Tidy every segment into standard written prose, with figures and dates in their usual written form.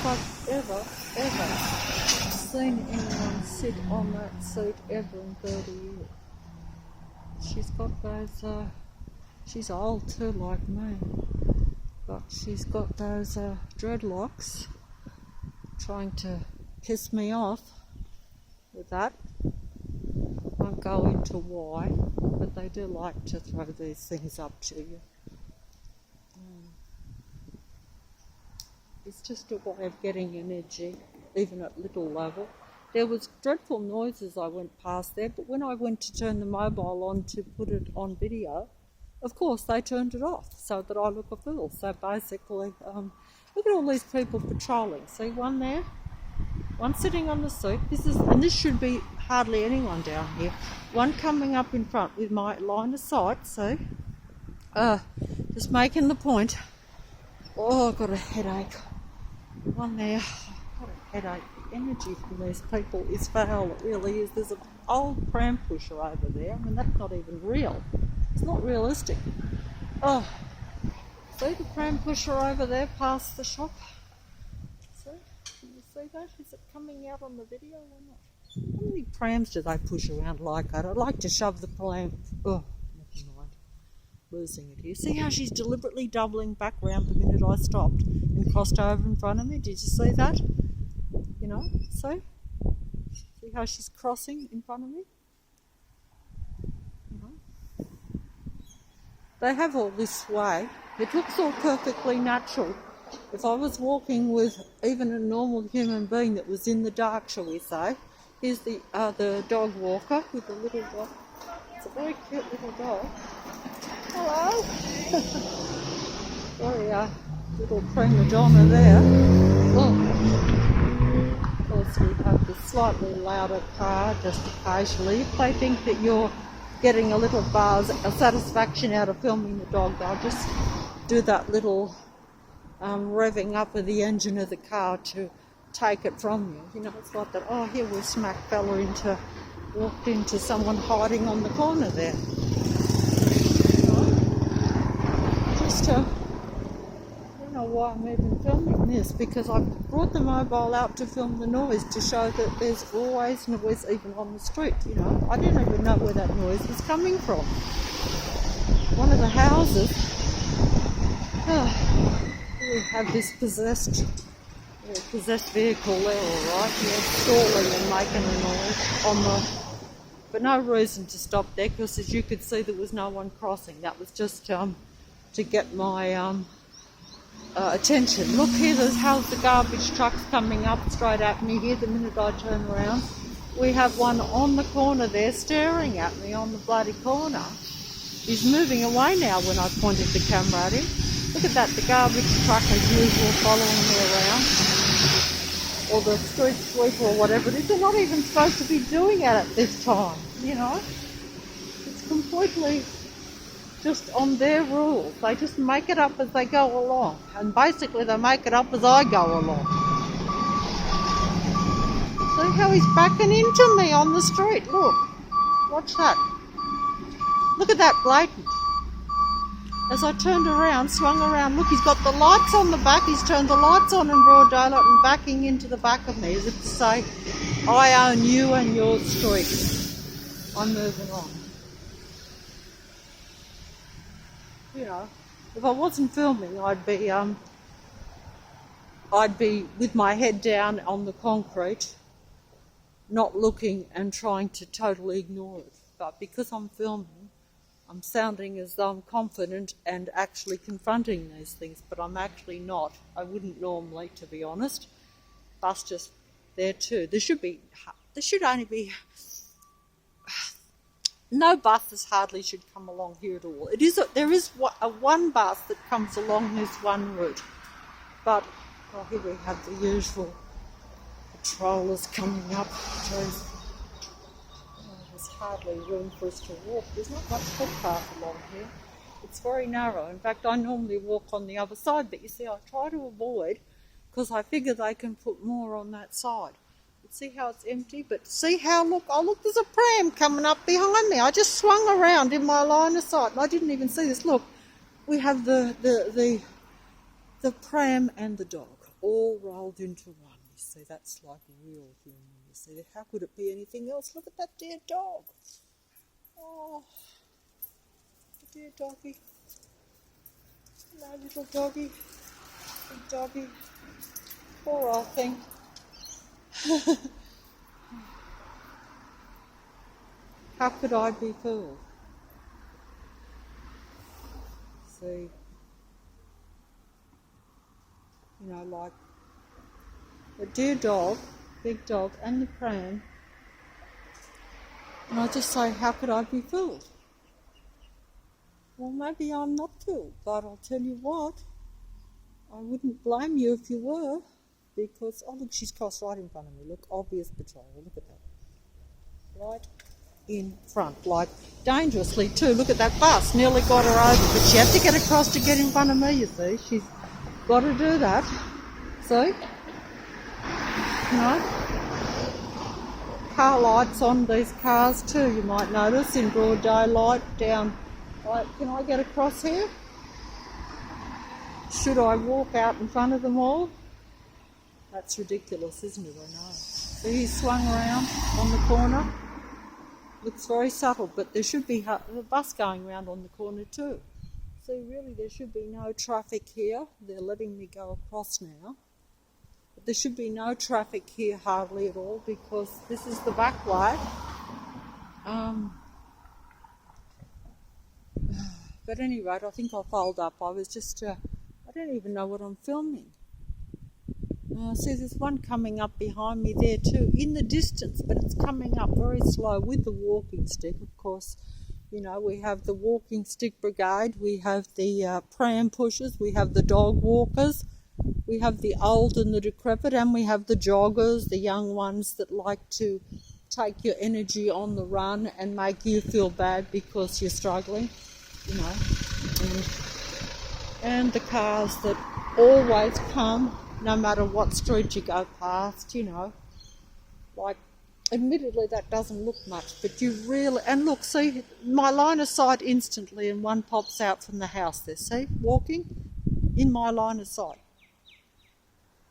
I've ever seen anyone sit on that seat ever in 30 years. She's got those, she's old too like me, but she's got those dreadlocks, trying to piss me off with that. Won't go into why, but they do like to throw these things up to you. It's just a way of getting energy, even at little level. There was dreadful noises I went past there, but when I went to turn the mobile on to put it on video, of course they turned it off so that I look a fool. So basically, look at all these people patrolling. See one there? One sitting on the seat. This should be hardly anyone down here. One coming up in front with my line of sight, see? Just making the point. Oh, I've got a headache. One there. I've got a headache. The energy from these people is foul. It really is. There's an old pram pusher over there. I mean, that's not even real. It's not realistic. Oh, see the pram pusher over there past the shop? See? Can you see that? Is it coming out on the video or not? How many prams do they push around like that? I'd like to shove the pram. Oh, never mind. Losing it here. See how she's deliberately doubling back round the minute I stopped and crossed over in front of me? Did you see that? You know, see how she's crossing in front of me? You know? They have all this way. It looks all perfectly natural. If I was walking with even a normal human being that was in the dark, shall we say, here's the dog walker with the little dog. It's a very cute little dog. Hello. Very little prima donna there. Oh. Of course, we have the slightly louder car just occasionally. If they think that you're getting a little buzz, a satisfaction out of filming the dog, they'll just do that little revving up of the engine of the car to take it from you. You know, it's like that. Oh, here we smack fella walked into someone hiding on the corner there. Just I don't know why I'm even filming this, because I brought the mobile out to film the noise to show that there's always noise even on the street. You know, I didn't even know where that noise was coming from. One of the houses, we have this possessed vehicle there, all right, stalling and making a noise but no reason to stop there, because as you could see there was no one crossing. That was just to get my attention. Look here, how's the garbage trucks coming up straight at me here the minute I turn around. We have one on the corner there staring at me on the bloody corner. He's moving away now when I pointed the camera at him. Look at that, the garbage truck as usual following me around. Or the street sweeper or whatever it is. They're not even supposed to be doing it at this time, you know. It's completely just on their rules. They just make it up as they go along. And basically they make it up as I go along. See how he's backing into me on the street. Look. Watch that. Look at that blatant. As I turned around, swung around, look, he's got the lights on the back. He's turned the lights on in broad daylight and backing into the back of me as if to say, I own you and your street. I'm moving on. You know, if I wasn't filming, I'd be with my head down on the concrete, not looking and trying to totally ignore it. But because I'm filming, I'm sounding as though I'm confident and actually confronting these things, but I'm actually not. I wouldn't normally, to be honest. Bus just there too. There should only be, no buses hardly should come along here at all. There is one bus that comes along this one route, but here we have the usual patrollers coming up. There's hardly room for us to walk. There's not much footpath along here. It's very narrow. In fact, I normally walk on the other side, but you see, I try to avoid because I figure they can put more on that side. But see how it's empty? But see how, look, there's a pram coming up behind me. I just swung around in my line of sight and I didn't even see this. Look, we have the pram and the dog. all rolled into one. You see, that's like real human. You see, how could it be anything else? Look at that dear dog. Oh, the dear doggy. Hello, little doggy. Big doggy. Poor old thing. How could I be fooled? See, you know, like the dear dog, big dog, and the pram. And I just say, how could I be fooled? Well, maybe I'm not fooled, but I'll tell you what, I wouldn't blame you if you were, because, oh look, she's crossed right in front of me. Look, obvious patrol, look at that. Right in front, like dangerously too. Look at that bus, nearly got her over, but she had to get across to get in front of me, you see. She's got to do that. See? You know? Car lights on these cars too, you might notice, in broad daylight down. Right, can I get across here? Should I walk out in front of them all? That's ridiculous, isn't it? I know. So he's swung around on the corner. Looks very subtle, but there should be a bus going around on the corner too. See, really, there should be no traffic here. They're letting me go across now. But there should be no traffic here hardly at all, because this is the back way. But anyway, I think I'll fold up. I was just, I don't even know what I'm filming. See, there's one coming up behind me there too, in the distance, but it's coming up very slow with the walking stick. Of course, you know, we have the walking stick brigade, we have the pram pushers, we have the dog walkers, we have the old and the decrepit, and we have the joggers, the young ones that like to take your energy on the run and make you feel bad because you're struggling, you know, and the cars that always come no matter what street you go past, you know. Like, admittedly that doesn't look much, but you really, and look, see, my line of sight instantly, and one pops out from the house there, see, walking in my line of sight.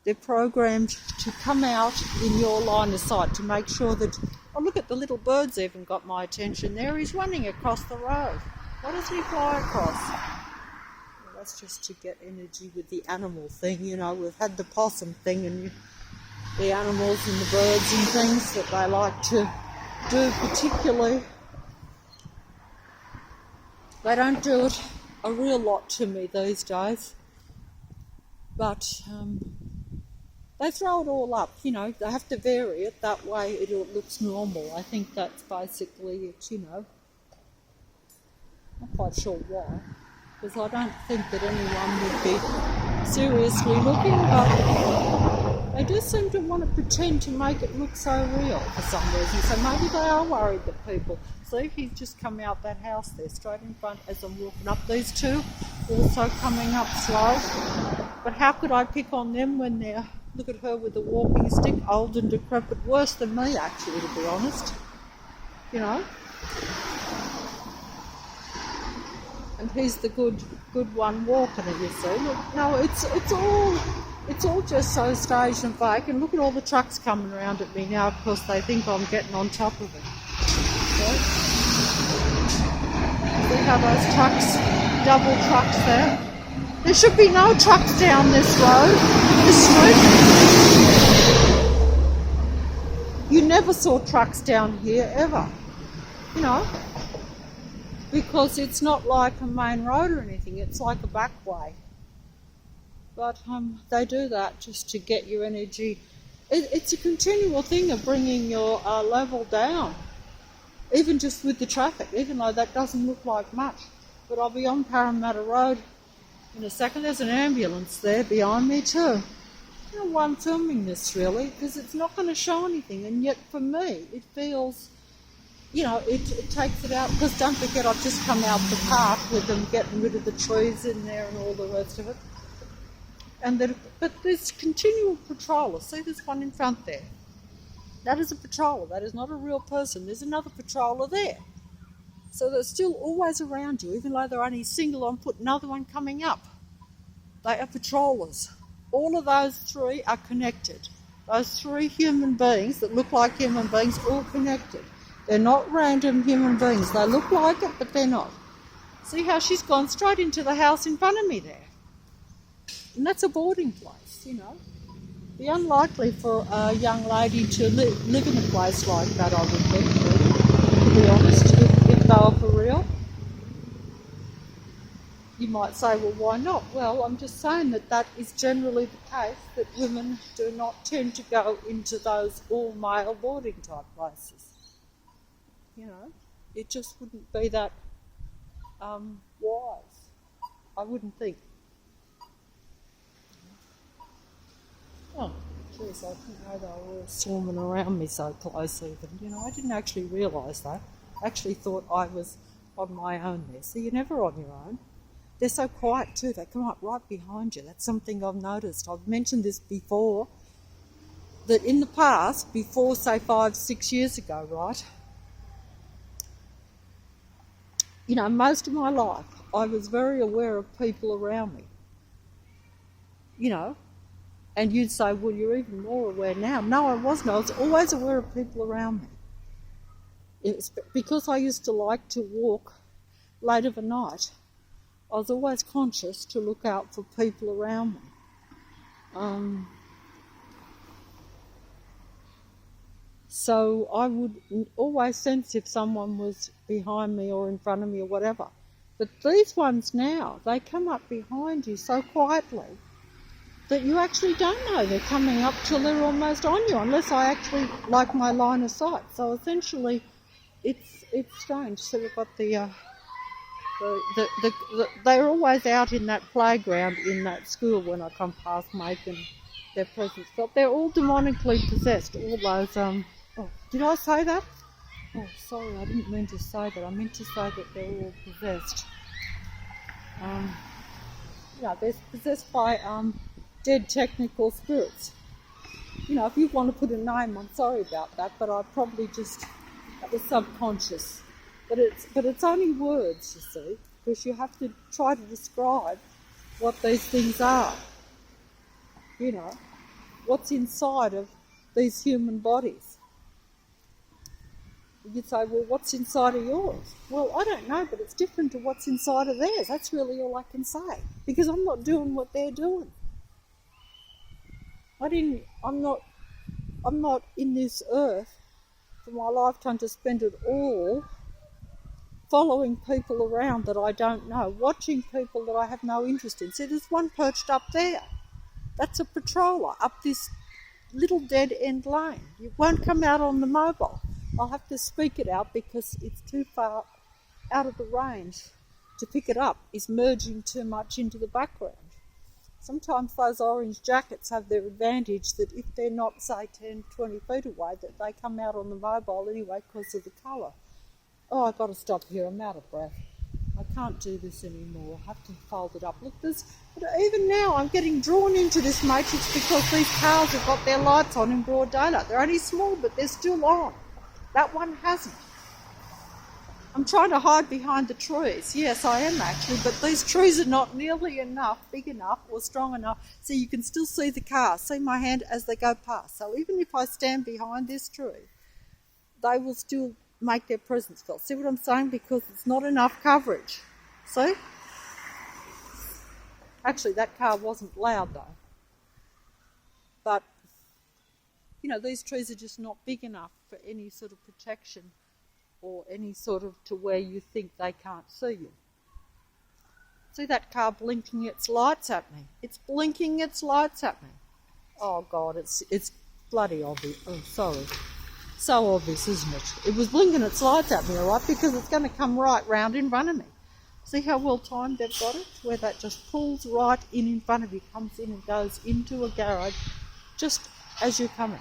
They're programmed to come out in your line of sight to make sure that, oh look at the little bird's even got my attention there, he's running across the road. Why doesn't he fly across? That's just to get energy with the animal thing, you know. We've had the possum thing and the animals and the birds and things that they like to do particularly. They don't do it a real lot to me these days, but they throw it all up, you know. They have to vary it, that way it looks normal. I think that's basically it, you know. Not quite sure why, because I don't think that anyone would be seriously looking, but they do seem to want to pretend to make it look so real for some reason. So maybe they are worried that people... See, he's just come out that house there, straight in front as I'm walking up. These two also coming up slow. But how could I pick on them when they're... Look at her with the walking stick, old and decrepit, worse than me actually, to be honest. You know? And he's the good one walking it, you see. Look, no, it's all just so staged and fake. And look at all the trucks coming around at me now because they think I'm getting on top of them. Okay? See how those trucks, double trucks there? There should be no trucks down this road, this street. You never saw trucks down here, ever. You know? Because it's not like a main road or anything, it's like a back way. But they do that just to get your energy. It's a continual thing of bringing your level down, even just with the traffic, even though that doesn't look like much. But I'll be on Parramatta Road in a second. There's an ambulance there behind me too. I don't know why I'm filming this really, because it's not going to show anything, and yet for me it feels... You know, it takes it out, because don't forget I've just come out the park with them getting rid of the trees in there and all the rest of it. But there's continual patrollers. See, there's one in front there. That is a patroller. That is not a real person. There's another patroller there. So they're still always around you, even though they're only single on foot. Another one coming up. They are patrollers all of those three are connected. Those three human beings that look like human beings, all connected. They're not random human beings. They look like it, but they're not. See how she's gone straight into the house in front of me there? And that's a boarding place, you know. It'd be unlikely for a young lady to live in a place like that, I would think, to be honest, if they were for real. You might say, well, why not? Well, I'm just saying that that is generally the case, that women do not tend to go into those all-male boarding type places. You know, it just wouldn't be that wise, I wouldn't think. Oh, geez, I didn't know they were all swarming around me so close even. You know, I didn't actually realise that. I actually thought I was on my own there. So you're never on your own. They're so quiet too, they come up right behind you. That's something I've noticed. I've mentioned this before, that in the past, before say 5-6 years ago, right, you know, most of my life I was very aware of people around me, you know, and you'd say, well, you're even more aware now. No, I wasn't. I was always aware of people around me. It's because I used to like to walk late of a night. I was always conscious to look out for people around me. So I would always sense if someone was behind me or in front of me or whatever. But these ones now, they come up behind you so quietly that you actually don't know they're coming up till they're almost on you, unless I actually like my line of sight. So essentially, it's strange. So we've got they're always out in that playground in that school when I come past making their presence felt. They're all demonically possessed, all those, oh, did I say that? Oh, sorry, I didn't mean to say that. I meant to say that they're all possessed. Yeah, they're possessed by dead technical spirits. You know, if you want to put a name, I'm sorry about that, but I probably just, that was subconscious. But it's only words, you see, because you have to try to describe what these things are. You know, what's inside of these human bodies. You'd say, well, what's inside of yours? Well, I don't know, but it's different to what's inside of theirs. That's really all I can say, because I'm not doing what they're doing. I'm not in this earth for my lifetime to spend it all following people around that I don't know, watching people that I have no interest in. See, there's one perched up there. That's a patroller up this little dead end lane. It won't come out on the mobile. I'll have to speak it out because it's too far out of the range to pick it up. It's merging too much into the background. Sometimes those orange jackets have their advantage that if they're not, say, 10, 20 feet away, that they come out on the mobile anyway because of the colour. Oh, I've got to stop here. I'm out of breath. I can't do this anymore. I have to fold it up. Look, but even now I'm getting drawn into this matrix because these cars have got their lights on in broad daylight. They're only small, but they're still on. That one hasn't. I'm trying to hide behind the trees. Yes, I am actually, but these trees are not nearly enough, big enough or strong enough so you can still see the cars, see my hand as they go past. So even if I stand behind this tree, they will still make their presence felt. See what I'm saying? Because it's not enough coverage. See? Actually, that car wasn't loud though. But, you know, these trees are just not big enough for any sort of protection or any sort of to where you think they can't see you. See that car blinking its lights at me? It's blinking its lights at me. Oh God, it's bloody obvious. Oh, sorry. So obvious, isn't it? It was blinking its lights at me, all right, because it's going to come right round in front of me. See how well timed they've got it? Where that just pulls right in front of you, comes in and goes into a garage just as you're coming.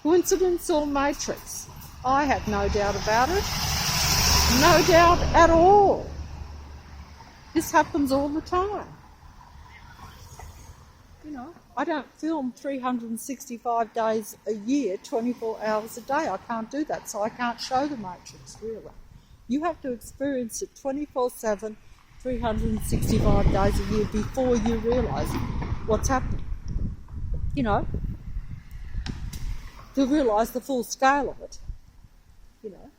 Coincidence or matrix? I have no doubt about it. No doubt at all. This happens all the time. You know, I don't film 365 days a year, 24 hours a day. I can't do that, so I can't show the matrix, really. You have to experience it 24/7, 365 days a year before you realise what's happening. You know, to realise the full scale of it. You know.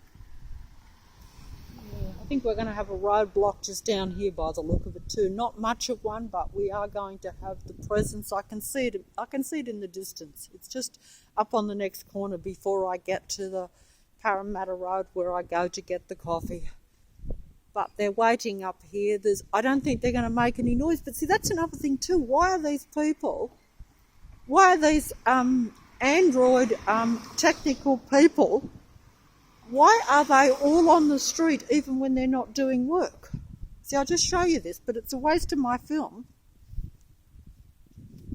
Yeah, I think we're going to have a roadblock just down here by the look of it too. Not much of one, but we are going to have the presence. I can see it. I can see it in the distance. It's just up on the next corner before I get to the Parramatta Road where I go to get the coffee. But they're waiting up here. I don't think they're going to make any noise. But see, that's another thing too. Why are these Android technical people, why are they all on the street even when they're not doing work? See, I'll just show you this, but it's a waste of my film.